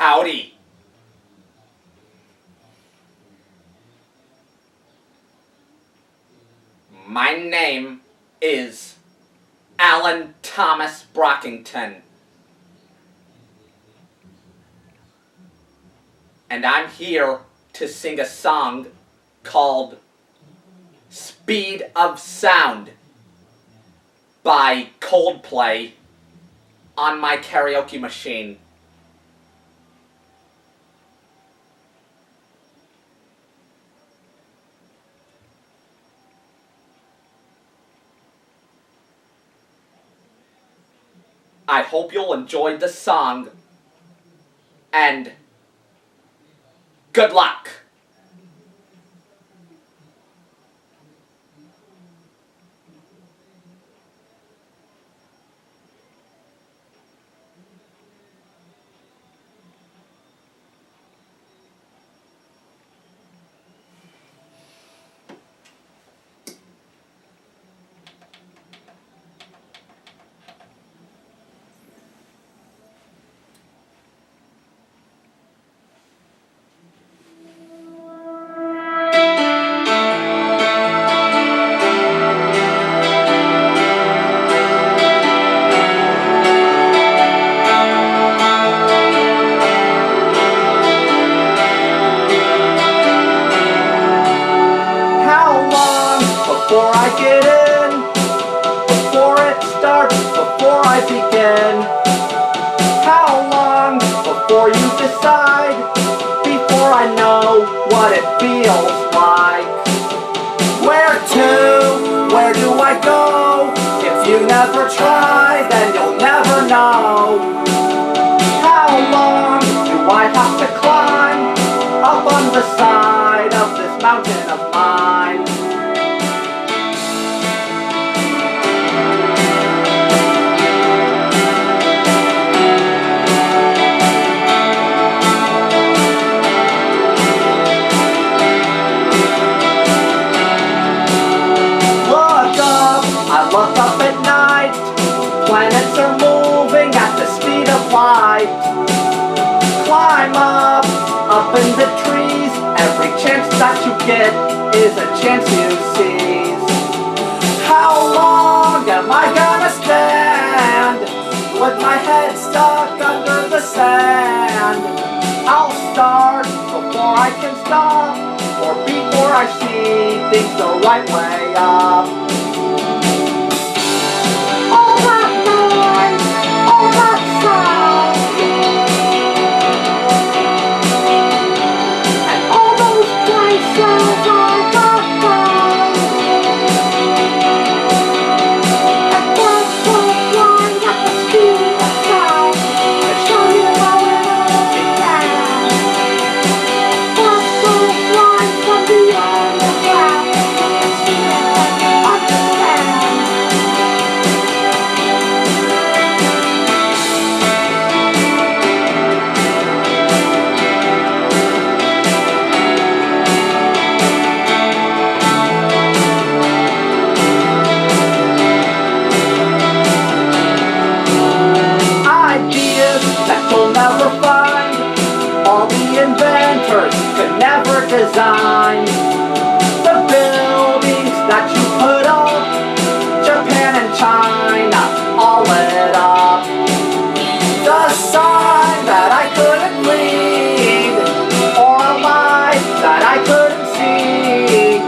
Howdy. My name is Alan Thomas Brockington. And I'm here to sing a song called Speed of Sound by Coldplay on my karaoke machine. I hope you'll enjoy the song, and good luck! Before I get in, before it starts, before I begin. How long before you decide, before I know what it feels like? Where to? Where do I go? If you never try, then you'll never know. How long do I have to climb up on the side of this mountain of mine? Look up at night, planets are moving at the speed of light. Climb up in the trees, every chance that you get is a chance you seize. How long am I gonna stand with my head stuck under the sand? I'll start before I can stop, or before I see things the right way up. Could never design the buildings that you put up. Japan and China all lit up. The sign that I couldn't read, or a light that I couldn't see.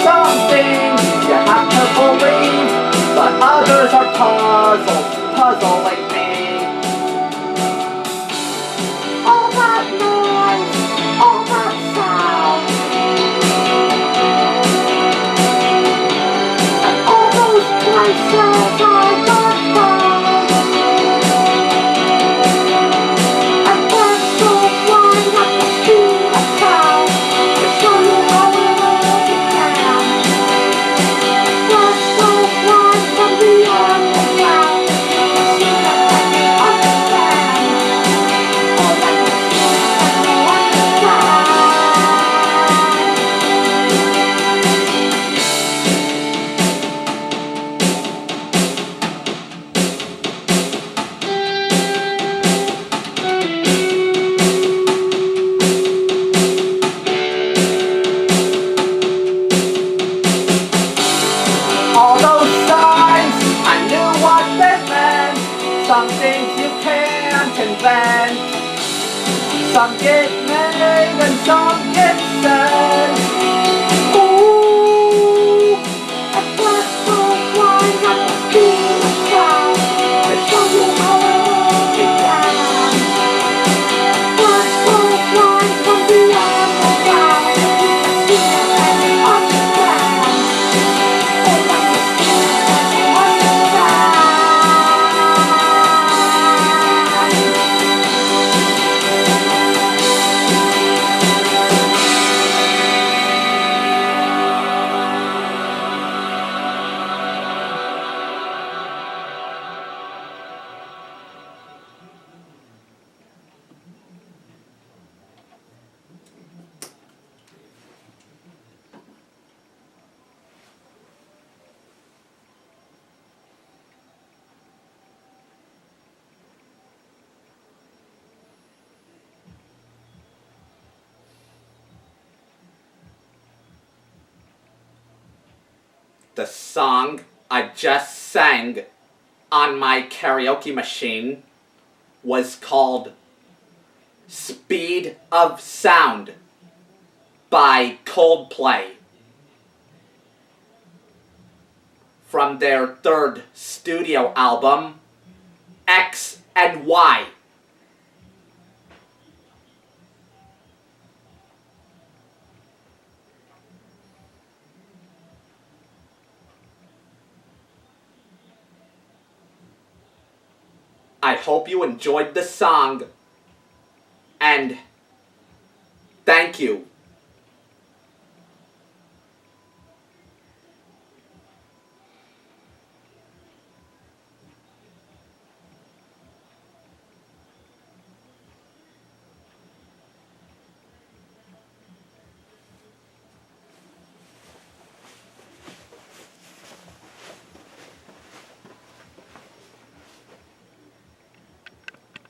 Some things you have to believe, but others are puzzles, puzzling me. All that noise, all that sound, and all those places I got found, and birds go flying at the speed of sound to show you how it all began. Birds go flying from the earth and down so that I can understand all that you see and no understand. Some things you can't invent. Some get made and some get said. Ooh, a black ball flying at the speed of sound to show you how it all began. Black ball flying from beyond the ground. You can see it and you understand. They understand and you understand. The song I just sang on my karaoke machine was called Speed of Sound by Coldplay from their third studio album, X and Y. I hope you enjoyed the song, and thank you